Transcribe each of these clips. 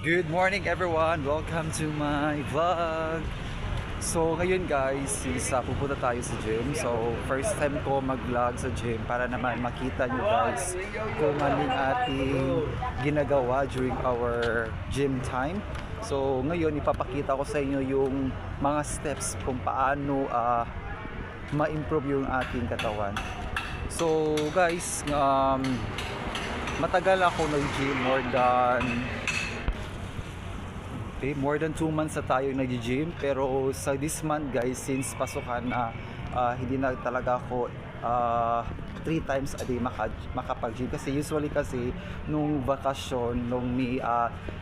Good morning everyone! Welcome to my vlog! So ngayon guys, pupunta tayo sa gym. So first time ko mag-vlog sa gym para naman makita nyo guys kung anong ating ginagawa during our gym time. So ngayon ipapakita ko sa inyo yung mga steps kung paano ma-improve yung ating katawan. So guys, matagal ako nag-gym, more than 2 months na tayo nag-gym. Pero sa this month guys, since pasukan na, hindi na talaga ako 3 times a day makapag-gym. Kasi usually nung bakasyon,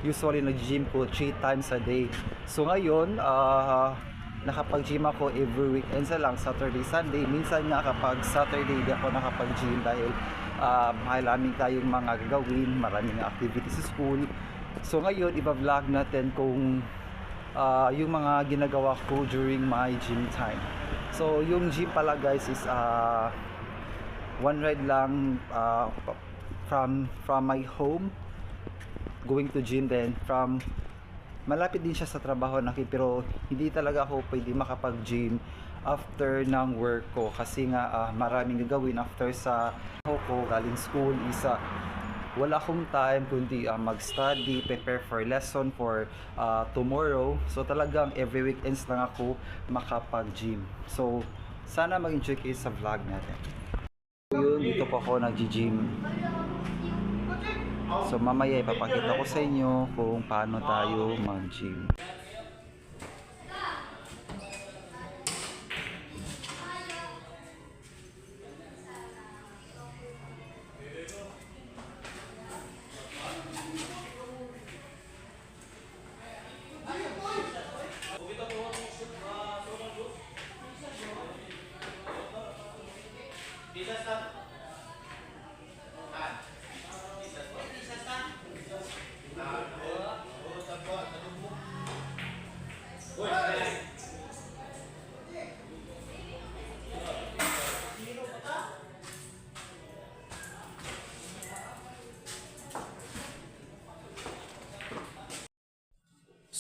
usually nag-gym ko 3 times a day. So ngayon, nakapag-gym ako every weekend lang, Saturday, Sunday. Minsan nga kapag Saturday di ako nakapag-gym dahil maraming tayong mga gagawin, maraming activities sa school. So ngayon, iba-vlog natin kung yung mga ginagawa ko during my gym time. So yung gym pala guys is one ride lang from my home going to gym, then from malapit din siya sa trabaho nakin, pero hindi talaga ako pwede makapag-gym after ng work ko kasi nga maraming gagawin after sa ko galing school. Wala akong time kundi mag-study, prepare for lesson for tomorrow. So talagang every weekends lang ako makapag-gym. So sana mag-enjoy kayo sa vlog natin. Yun, dito po ako nag-gym. So mamaya ipapakita ko sa inyo kung paano tayo mag-gym.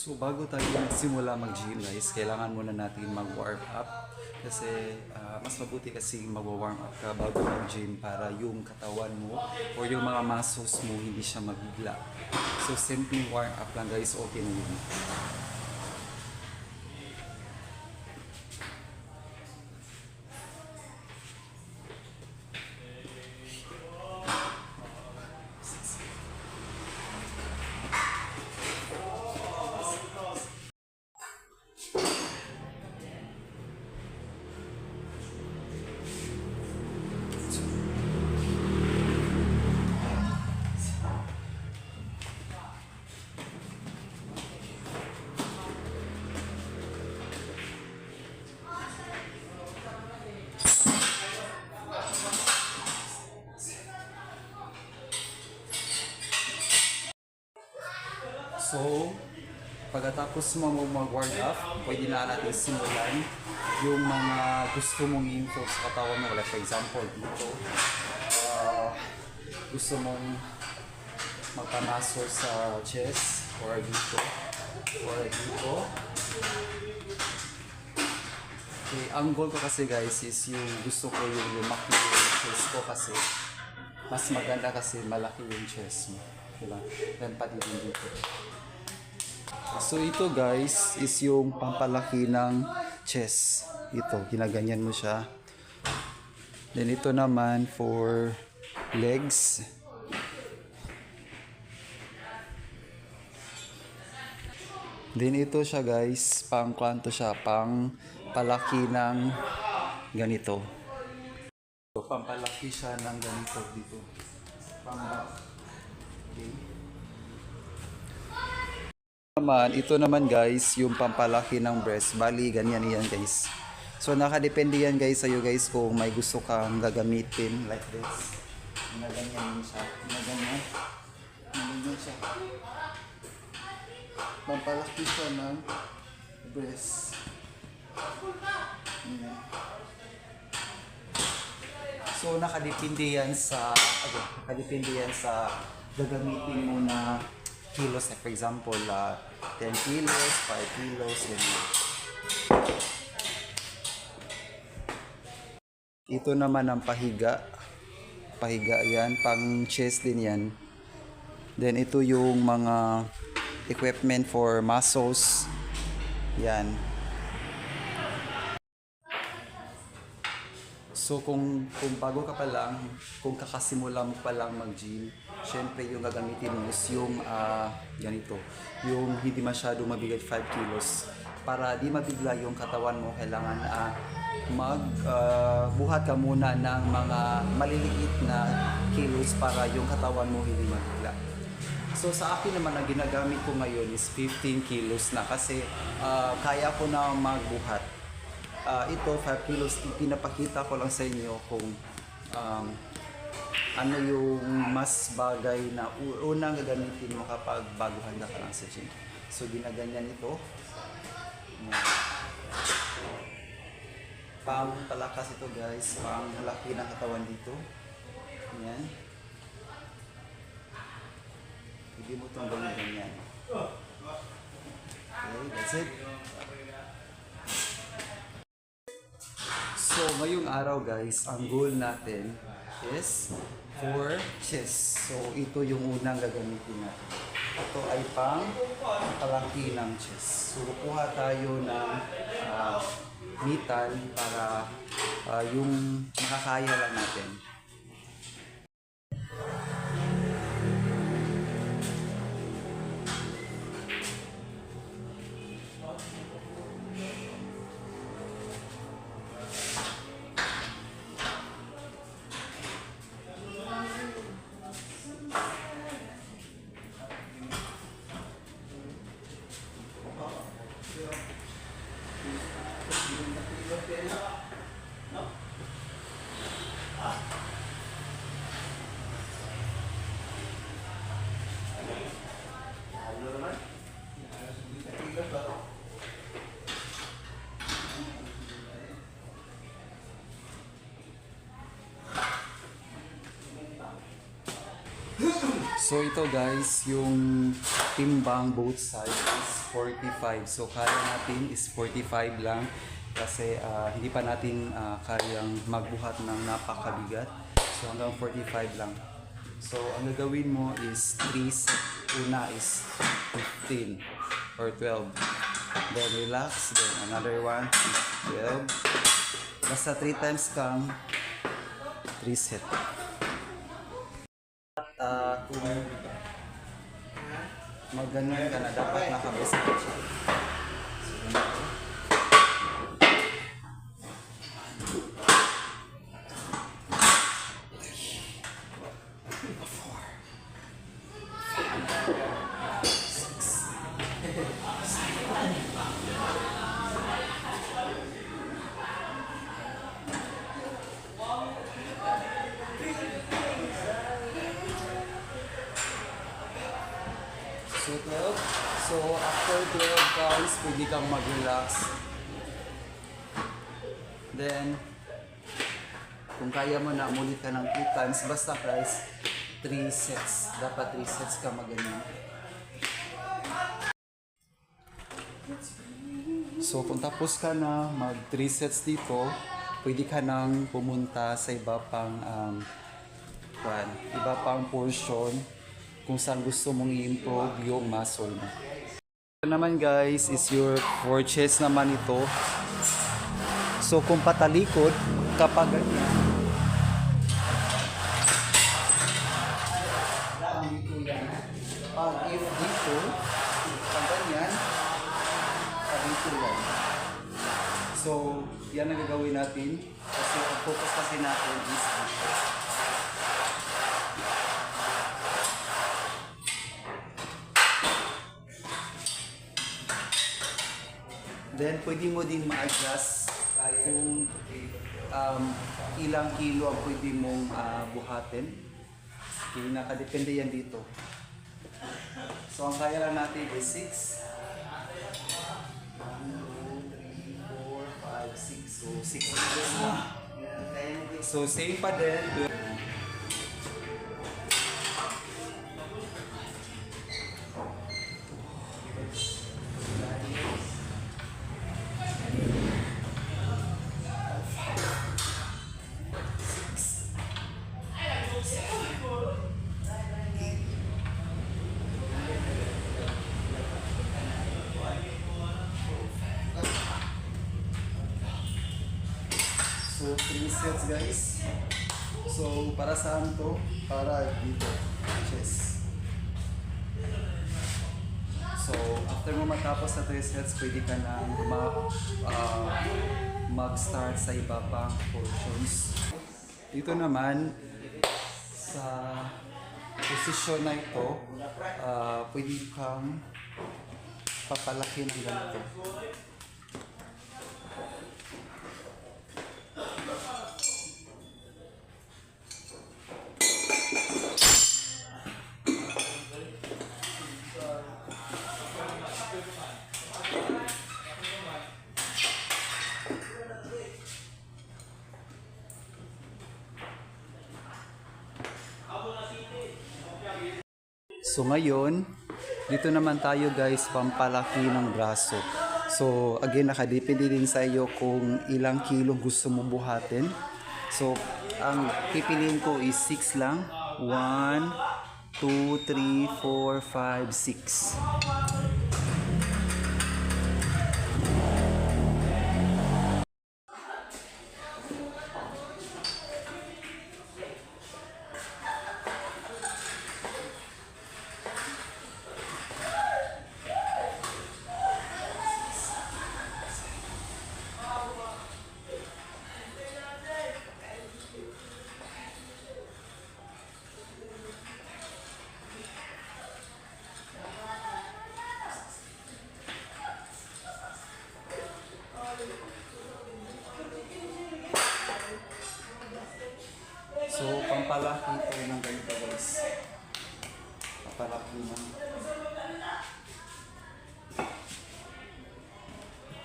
So bago tayo magsimula mag-gym guys, kailangan muna natin mag-warm up kasi mas mabuti kasi mag-warm up ka bago mag-gym para yung katawan mo o yung mga muscles mo hindi siya mabigla. So simple warm up lang guys, okay na yun. So, pagkatapos mo mag-warm up, pwede na natin simulan yung mga gusto mong i-improve sa katawan mo. Like for example, dito, gusto mong magpamasol sa chest or dito. Okay, ang goal ko kasi guys is yung gusto ko yung lumaki yung chest ko kasi mas maganda kasi malaki yung chest mo. Diba? Then pati din dito. So ito guys is yung pampalaki ng chest. Ito, ginaganyan mo siya. Then ito naman for legs. Then ito siya guys, pang palaki ng ganito. So, pampalaki siya ng ganito dito. Okay. Ito naman guys, yung pampalaki ng breast. Bali, ganyan yan guys. So nakadepende yan guys sa'yo guys kung may gusto kang gagamitin like this. Ganyan siya. Ganyan siya. Pampalaki siya ng breast. Ganyan. So nakadepende yan sa gagamitin mo na kilos. Like for example, 10 kilos, 5 kilos, ganyan. Ito naman ang pahiga. Pahiga yan, pang chest din yan. Then ito yung mga equipment for muscles. Yan. So kung bago ka pa lang, kung kakasimula mo pa lang mag-gym, syempre yung gagamitin mo is yung ganito, yung hindi masyado mabigat 5 kilos. Para di mabigla yung katawan mo, kailangan buhat ka muna ng mga maliliit na kilos para yung katawan mo hindi mabigla. So sa akin naman ang ginagamit ko ngayon is 15 kilos na kasi kaya ko na magbuhat. Ito 5 kilos, pinapakita ko lang sa inyo kung ano yung mas bagay na unang gagamitin mo kapag bago handa ka lang sa gym. So ginaganyan ito. Pang palakas ito guys, pang laki ng katawan dito. Yan. Hindi mo itong ganyan. Okay, that's it. So, ngayong araw guys, ang goal natin is for chest. So, ito yung unang gagamitin natin. Ito ay pang palaki ng chest. So, kuha tayo ng metal para yung makakaya lang natin. So ito guys, yung timbang both sides is 45. So kaya natin is 45 lang kasi hindi pa natin kayang magbuhat ng napakabigat. So hanggang 45 lang. So ang gagawin mo is 3 set. Una is 15 or 12. Then relax. Then another one is 12. Basta 3 times kang 3 set. Kung maganon ka na, dapat nakabasa ka siya. So 12. So after 12 guys, pwede kang mag-relax. Then, kung kaya mo na, ulit ka ng 2 times. Basta guys, 3 sets. Dapat 3 sets ka mag-ganyan. So kung tapos ka na mag 3 sets dito, pwede ka nang pumunta sa iba pang portion kung saan gusto mong i-improve yung muscle mo. Ito naman guys is your for chest naman ito. So kung patalikod, kapag ganyan, pag if dito, pag ganyan, pag dito lang. So yan ang gagawin natin kasi ang focus kasi natin is dito. Then, pwede mo din ma-adjust kung ilang kilo ang pwede mong buhatin. Okay, nakadepende yan dito. So, ang kaya lang natin is 6. 1, 2, 3, 4, 5, 6. So, 6 kilos na. So, same pa din. So 3 sets guys. So para saan to? Para dito. Chest. So after mo matapos sa 3 sets, pwede ka nang mag-start sa iba pang portions. Dito naman sa posisyon na ito, pwede kang papalaki ng ganito. So ngayon, dito naman tayo guys, pampalaki ng braso. So again, nakadepende din sa iyo kung ilang kilo gusto mo buhatin. So ang pipiliin ko is 6 lang. 1, 2, 3, 4, 5, 6. So, pampalaki ito ng ganito guys. Pampalaki na.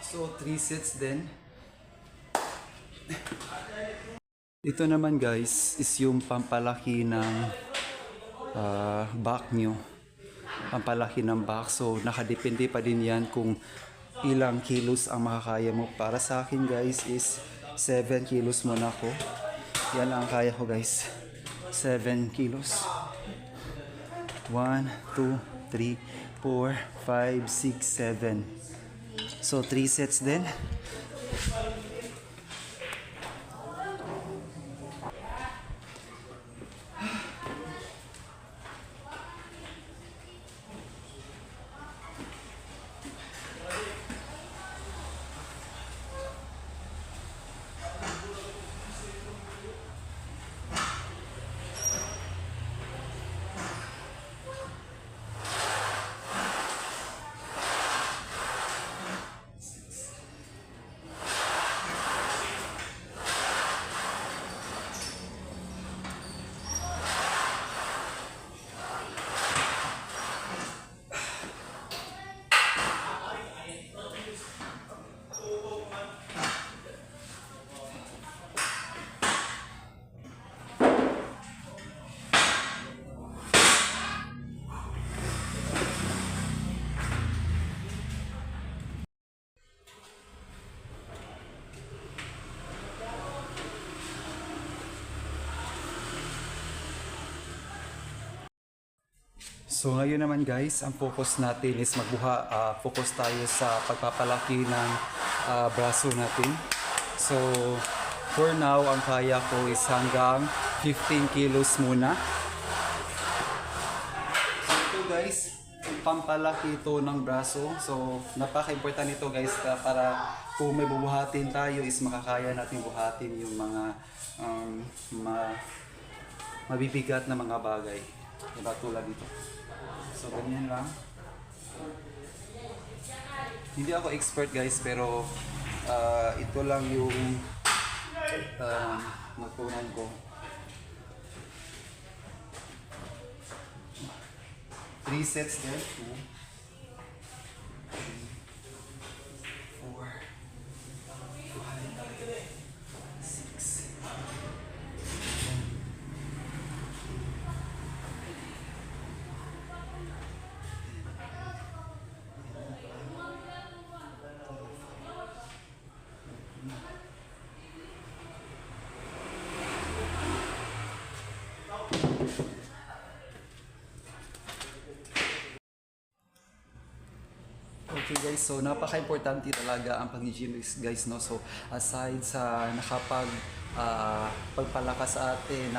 So, 3 sets din. Ito naman guys, is yung pampalaki ng back nyo. Pampalaki ng back. So, nakadepende pa din yan kung ilang kilos ang makakaya mo. Para sa akin guys is 7 kilos muna ako. Yan ang kaya ko guys. 7 kilos. 1, 2, 3, 4, 5, 6, 7. So 3 sets din. So ngayon naman guys, ang focus natin is focus tayo sa pagpapalaki ng braso natin. So for now, ang kaya ko is hanggang 15 kilos muna. So ito guys, pampalaki ito ng braso. So napaka-important ito guys para kung may bubuhatin tayo is makakaya natin buhatin yung mga mabibigat na mga bagay. Diba tulad dito. So, ganyan lang. Hindi ako expert guys, pero ito lang yung natunan ko. 3 sets din. 2, 3, 4, 5, 6. Okay guys, so napaka-importante talaga ang pag-gym guys, no? So aside sa pagpalakas sa atin,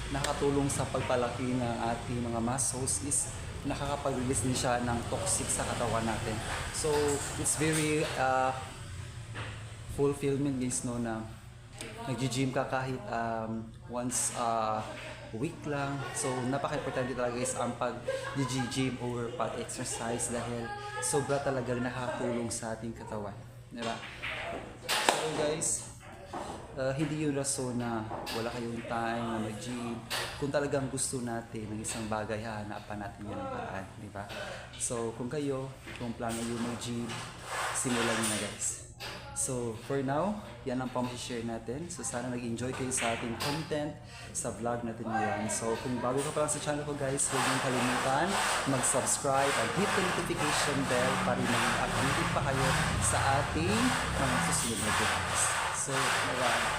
nakakatulong sa pagpalaki ng ating mga muscles is nakakapag-release din siya ng toxic sa katawan natin. So it's very fulfillment guys, no, na nag-gym ka kahit once week lang. So napaka-importante talaga guys ang pag-gym or pag-exercise dahil sobra talagang nakakatulong sa ating katawan, di ba? So guys, hindi yung rason na wala kayong time na mag-gym. Kung talagang gusto natin ng isang bagay, hahanapan natin yan ng paraan, di ba? So kung plano yung mag-gym, simulan nyo na guys. So for now, yan ang pang-share natin. So sana nag-enjoy kayo sa ating content sa vlog natin ngayon. So kung bago ka pa lang sa channel ko guys, huwag niyong kalimutan mag-subscribe at hit the notification bell para maging updated pa kayo sa ating mga susunod na videos. So, bye-bye!